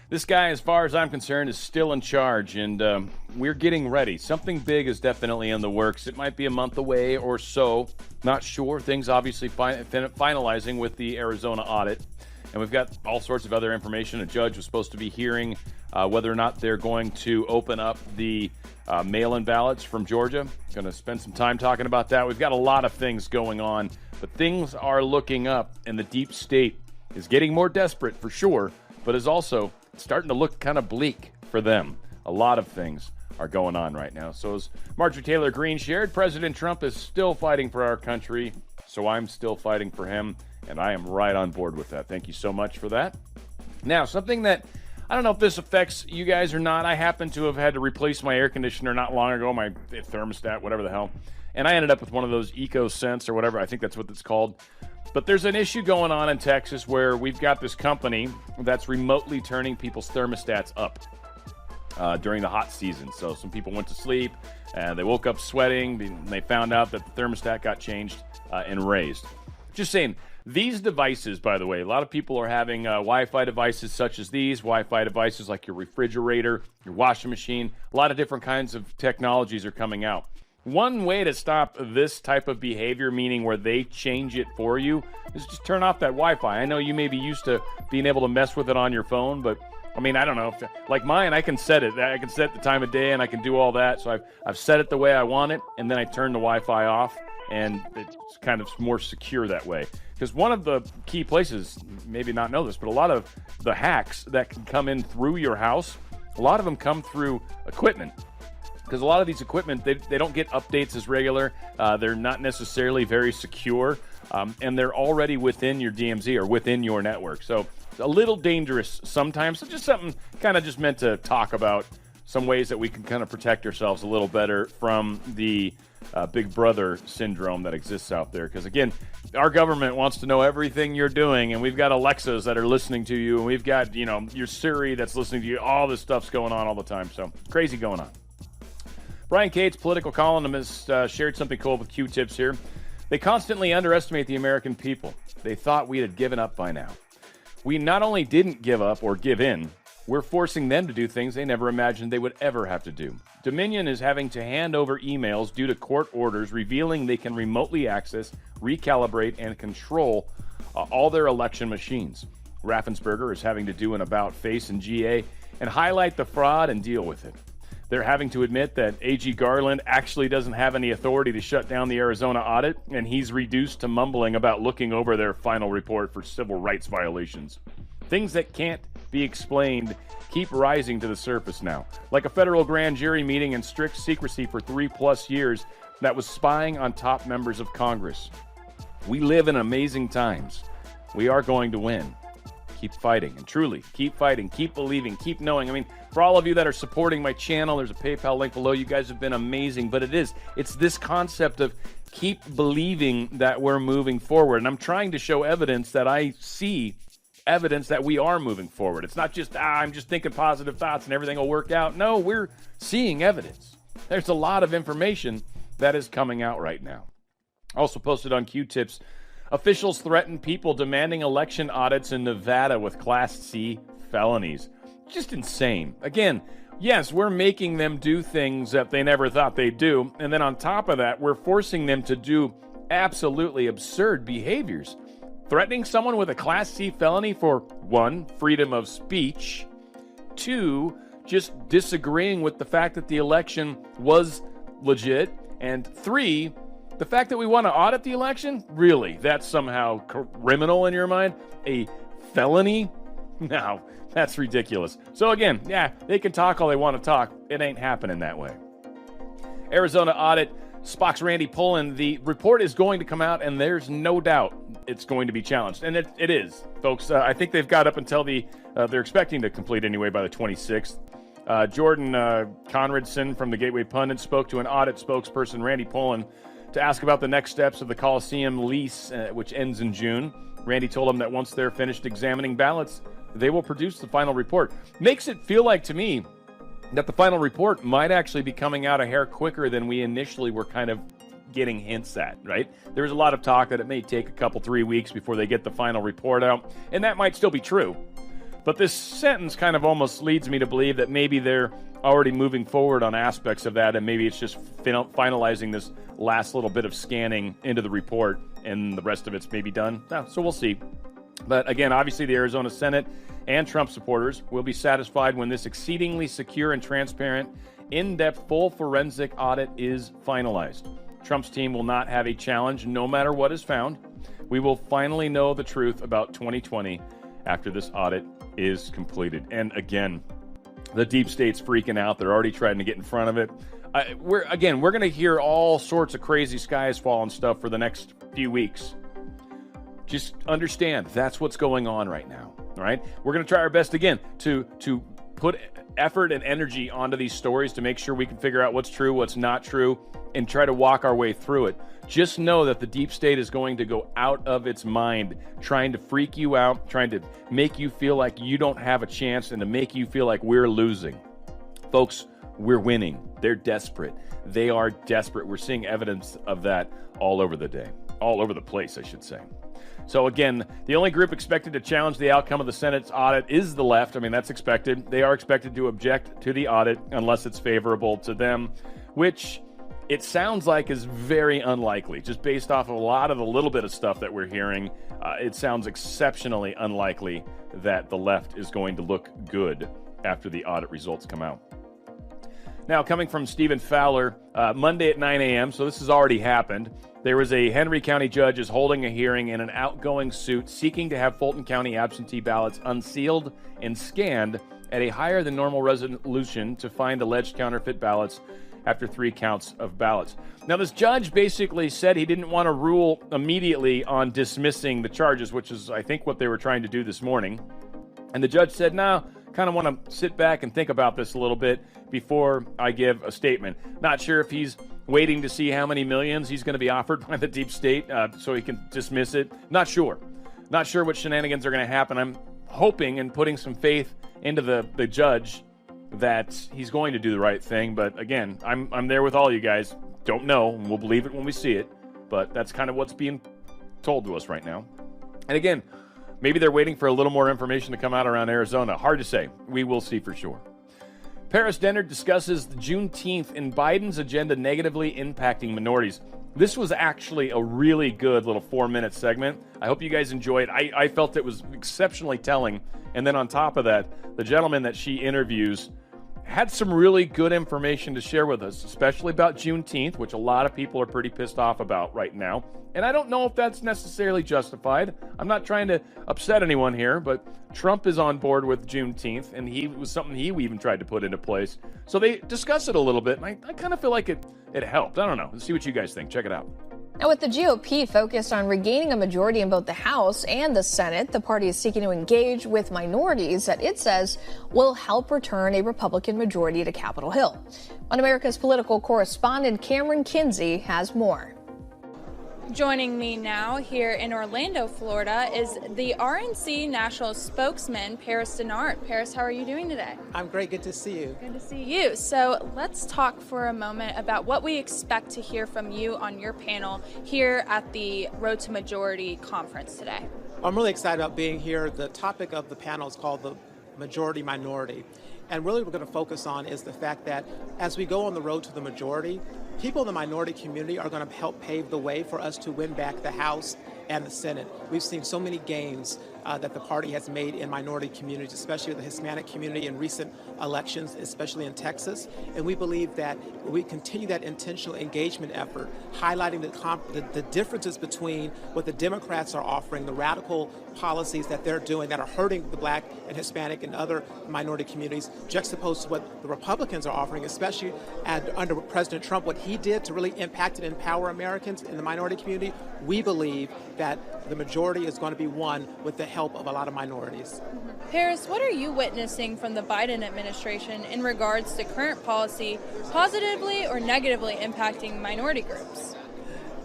This guy, as far as I'm concerned, is still in charge, and we're getting ready. Something big is definitely in the works. It might be a month away or so. Not sure. Things obviously finalizing with the Arizona audit. And we've got all sorts of other information. A judge was supposed to be hearing whether or not they're going to open up the mail-in ballots from Georgia. Going to spend some time talking about that. We've got a lot of things going on, but things are looking up, and the deep state is getting more desperate for sure, but is also starting to look kind of bleak for them. A lot of things are going on right now. So as Marjorie Taylor Greene shared, President Trump is still fighting for our country, so I'm still fighting for him, and I am right on board with that. Thank you so much for that. Now, something that I don't know if this affects you guys or not. I happen to have had to replace my air conditioner not long ago, my thermostat, whatever the hell, and I ended up with one of those 𝗕𝗚𝗘 or whatever. I think that's what it's called. But there's an issue going on in Texas where we've got this company that's remotely turning people's thermostats up during the hot season. So some people went to sleep and they woke up sweating and they found out that the thermostat got changed and raised. Just saying, these devices, by the way, a lot of people are having Wi-Fi devices such as these, Wi-Fi devices like your refrigerator, your washing machine. A lot of different kinds of technologies are coming out. One way to stop this type of behavior, meaning where they change it for you, is just turn off that Wi-Fi. I know you may be used to being able to mess with it on your phone, but I mean, I don't know. Like mine, I can set it. I can set the time of day and I can do all that. So I've set it the way I want it, and then I turn the Wi-Fi off, and it's kind of more secure that way. Because one of the key places, maybe not know this, but a lot of the hacks that can come in through your house, a lot of them come through equipment. Because a lot of these equipment, they don't get updates as regular. They're not necessarily very secure, and they're already within your DMZ or within your network. So it's a little dangerous sometimes. So just something kind of just meant to talk about some ways that we can kind of protect ourselves a little better from the Big Brother syndrome that exists out there. Because again, our government wants to know everything you're doing, and we've got Alexas that are listening to you, and we've got, you know, your Siri that's listening to you. All this stuff's going on all the time. So crazy going on. Brian Cates, political columnist, shared something cool with Q-tips here. They constantly underestimate the American people. They thought we had given up by now. We not only didn't give up or give in, we're forcing them to do things they never imagined they would ever have to do. Dominion is having to hand over emails due to court orders revealing they can remotely access, recalibrate, and control all their election machines. Raffensperger is having to do an about-face in GA and highlight the fraud and deal with it. They're having to admit that AG Garland actually doesn't have any authority to shut down the Arizona audit, and he's reduced to mumbling about looking over their final report for civil rights violations. Things that can't be explained keep rising to the surface now, like a federal grand jury meeting in strict secrecy for 3+ years that was spying on top members of Congress. We live in amazing times. We are going to win. Keep fighting, and truly, keep fighting, keep believing, keep knowing. I mean, for all of you that are supporting my channel, there's a PayPal link below. You guys have been amazing, but it's this concept of keep believing that we're moving forward. And I'm trying to show evidence that I see evidence that we are moving forward. It's not just, I'm just thinking positive thoughts and everything will work out. No, we're seeing evidence. There's a lot of information that is coming out right now. Also posted on Q-tips, officials threaten people demanding election audits in Nevada with Class C felonies. Just insane. Again, yes, we're making them do things that they never thought they'd do. And then on top of that, we're forcing them to do absolutely absurd behaviors. Threatening someone with a Class C felony for 1, freedom of speech, 2, just disagreeing with the fact that the election was legit, and 3, the fact that we want to audit the election? Really? That's somehow criminal in your mind? A felony? No, that's ridiculous. So again, yeah, they can talk all they want to talk. It ain't happening that way. Arizona audit, Spock's Randy Pullen. The report is going to come out, and there's no doubt it's going to be challenged. And it is, folks. I think they've got up until they're expecting to complete anyway by the 26th. Jordan Conradson from the Gateway Pundit spoke to an audit spokesperson, Randy Pullen, to ask about the next steps of the Coliseum lease, which ends in June. Randy told him that once they're finished examining ballots, they will produce the final report. Makes it feel like to me that the final report might actually be coming out a hair quicker than we initially were kind of getting hints at, right? There was a lot of talk that it may take a couple, 3 weeks before they get the final report out, and that might still be true. But this sentence kind of almost leads me to believe that maybe they're already moving forward on aspects of that, and maybe it's just finalizing this last little bit of scanning into the report, and the rest of it's maybe done. So we'll see. But again, obviously the Arizona Senate and Trump supporters will be satisfied when this exceedingly secure and transparent, in-depth, full forensic audit is finalized. Trump's team will not have a challenge no matter what is found. We will finally know the truth about 2020 after this audit is completed. And again, the deep state's freaking out. They're already trying to get in front of it. We're going to hear all sorts of crazy skies fall and stuff for the next few weeks. Just understand that's what's going on right now. All right, we're going to try our best again to put effort and energy onto these stories to make sure we can figure out what's true, what's not true, and try to walk our way through it. Just know that the deep state is going to go out of its mind, trying to freak you out, trying to make you feel like you don't have a chance, and to make you feel like we're losing. Folks, we're winning. They're desperate. They are desperate. We're seeing evidence of that all over the place, I should say. So again, the only group expected to challenge the outcome of the Senate's audit is the left. I mean, that's expected. They are expected to object to the audit unless it's favorable to them, which it sounds like is very unlikely. Just based off of a lot of the little bit of stuff that we're hearing, it sounds exceptionally unlikely that the left is going to look good after the audit results come out. Now, coming from Stephen Fowler, Monday at 9 a.m., so this has already happened. There was a Henry County judge is holding a hearing in an outgoing suit seeking to have Fulton County absentee ballots unsealed and scanned at a higher than normal resolution to find alleged counterfeit ballots after 3 counts of ballots. Now, this judge basically said he didn't want to rule immediately on dismissing the charges, which is, I think, what they were trying to do this morning. And the judge said, no, kind of want to sit back and think about this a little bit before I give a statement. Not sure if he's waiting to see how many millions he's going to be offered by the deep state so he can dismiss it. Not sure. Not sure what shenanigans are going to happen. I'm hoping and putting some faith into the judge that he's going to do the right thing. But again, I'm there with all you guys. Don't know. We'll believe it when we see it. But that's kind of what's being told to us right now. And again, maybe they're waiting for a little more information to come out around Arizona. Hard to say. We will see for sure. Paris Dennard discusses the Juneteenth and Biden's agenda negatively impacting minorities. This was actually a really good little 4-minute segment. I hope you guys enjoyed. I felt it was exceptionally telling. And then on top of that, the gentleman that she interviews had some really good information to share with us, especially about Juneteenth, which a lot of people are pretty pissed off about right now. And I don't know if that's necessarily justified. I'm not trying to upset anyone here, but Trump is on board with Juneteenth, and he was something he even tried to put into place. So they discuss it a little bit, and I kind of feel like it helped. I don't know. Let's see what you guys think. Check it out. Now, with the GOP focused on regaining a majority in both the House and the Senate, the party is seeking to engage with minorities that it says will help return a Republican majority to Capitol Hill. On America's political correspondent, Cameron Kinsey has more. Joining me now here in Orlando, Florida, is the RNC national spokesman, Paris Dennard. Paris, how are you doing today? I'm great. Good to see you. Good to see you. So let's talk for a moment about what we expect to hear from you on your panel here at the Road to Majority conference today. I'm really excited about being here. The topic of the panel is called the majority minority. And really what we're going to focus on is the fact that as we go on the road to the majority, people in the minority community are going to help pave the way for us to win back the House and the Senate. We've seen so many gains that the party has made in minority communities, especially the Hispanic community in recent elections, especially in Texas. And we believe that we continue that intentional engagement effort, highlighting the differences between what the Democrats are offering, the radical policies that they're doing that are hurting the Black and Hispanic and other minority communities, juxtaposed to what the Republicans are offering, especially under President Trump, what he did to really impact and empower Americans in the minority community. We believe that the majority is going to be won with the help of a lot of minorities. Paris, what are you witnessing from the Biden administration in regards to current policy positively or negatively impacting minority groups?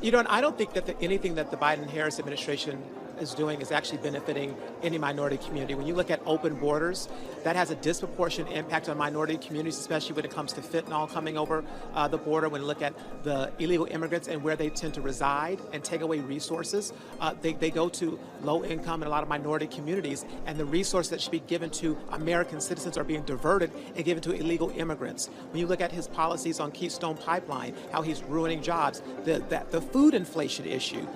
You know, and I don't think that anything that the Biden-Harris administration is doing is actually benefiting any minority community. When you look at open borders, that has a disproportionate impact on minority communities, especially when it comes to fentanyl coming over the border. When you look at the illegal immigrants and where they tend to reside and take away resources, they go to low income and a lot of minority communities, and the resources that should be given to American citizens are being diverted and given to illegal immigrants. When you look at his policies on Keystone Pipeline, how he's ruining jobs, the food inflation issue.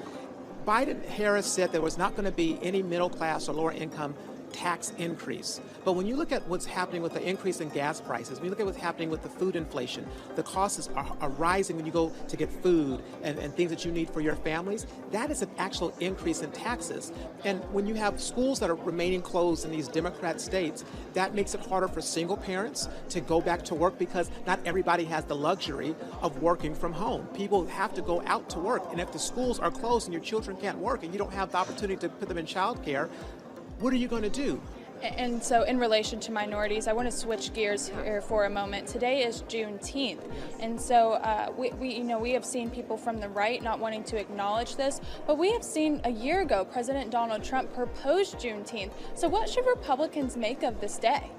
Biden-Harris said there was not going to be any middle class or lower income tax increase. But when you look at what's happening with the increase in gas prices, when you look at what's happening with the food inflation, the costs are rising when you go to get food and things that you need for your families. That is an actual increase in taxes. And when you have schools that are remaining closed in these Democrat states, that makes it harder for single parents to go back to work because not everybody has the luxury of working from home. People have to go out to work. And if the schools are closed and your children can't work and you don't have the opportunity to put them in childcare, what are you going to do? And so in relation to minorities, I want to switch gears here for a moment. Today is Juneteenth. And so we have seen people from the right not wanting to acknowledge this, but we have seen a year ago President Donald Trump propose Juneteenth. So what should Republicans make of this day?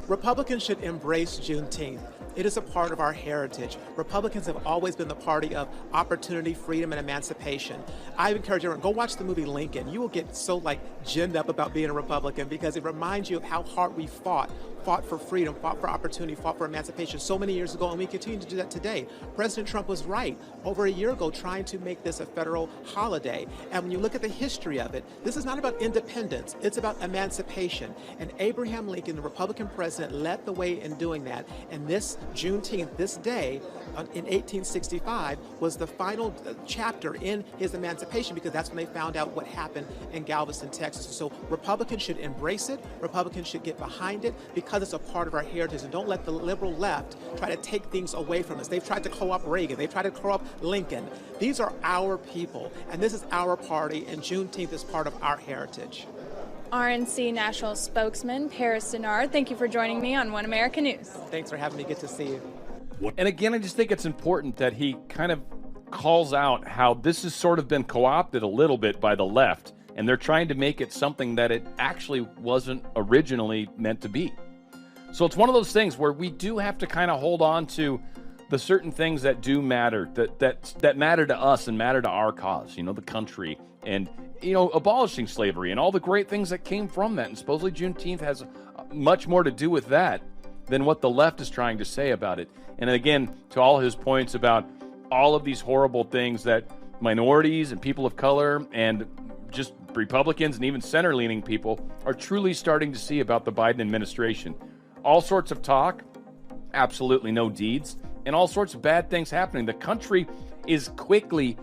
Republicans should embrace Juneteenth. It is a part of our heritage. Republicans have always been the party of opportunity, freedom, and emancipation. I encourage everyone, go watch the movie Lincoln. You will get so ginned up about being a Republican because it reminds you of how hard we fought for freedom, fought for opportunity, fought for emancipation so many years ago, and we continue to do that today. President Trump was right over a year ago trying to make this a federal holiday. And when you look at the history of it, this is not about independence, it's about emancipation. And Abraham Lincoln, the Republican president, led the way in doing that. And this Juneteenth, this day in 1865, was the final chapter in his emancipation because that's when they found out what happened in Galveston, Texas. So Republicans should embrace it, Republicans should get behind it because it's a part of our heritage, and don't let the liberal left try to take things away from us. They've tried to co-opt Reagan, they've tried to co-opt Lincoln. These are our people, and this is our party, and Juneteenth is part of our heritage. RNC National Spokesman Paris Dennard, thank you for joining me on One America News. Thanks for having me. Good to see you. And again, I just think it's important that he kind of calls out how this has sort of been co-opted a little bit by the left, and they're trying to make it something that it actually wasn't originally meant to be. So it's one of those things where we do have to kind of hold on to the certain things that do matter, that matter to us and matter to our cause, the country, and abolishing slavery and all the great things that came from that. And supposedly Juneteenth has much more to do with that than what the left is trying to say about it. And again, to all his points about all of these horrible things that minorities and people of color and just Republicans and even center-leaning people are truly starting to see about the Biden administration. All sorts of talk, absolutely no deeds, and all sorts of bad things happening. The country is quickly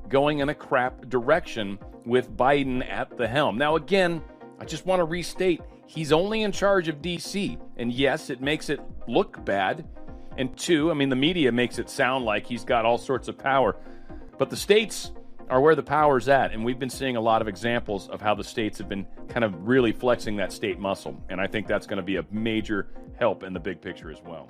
going in a crap direction with Biden at the helm. Now, again, I just want to restate, he's only in charge of D.C., and yes, it makes it look bad. And two, the media makes it sound like he's got all sorts of power. But the states are where the power's at, and we've been seeing a lot of examples of how the states have been kind of really flexing that state muscle. And I think that's going to be a major help in the big picture as well.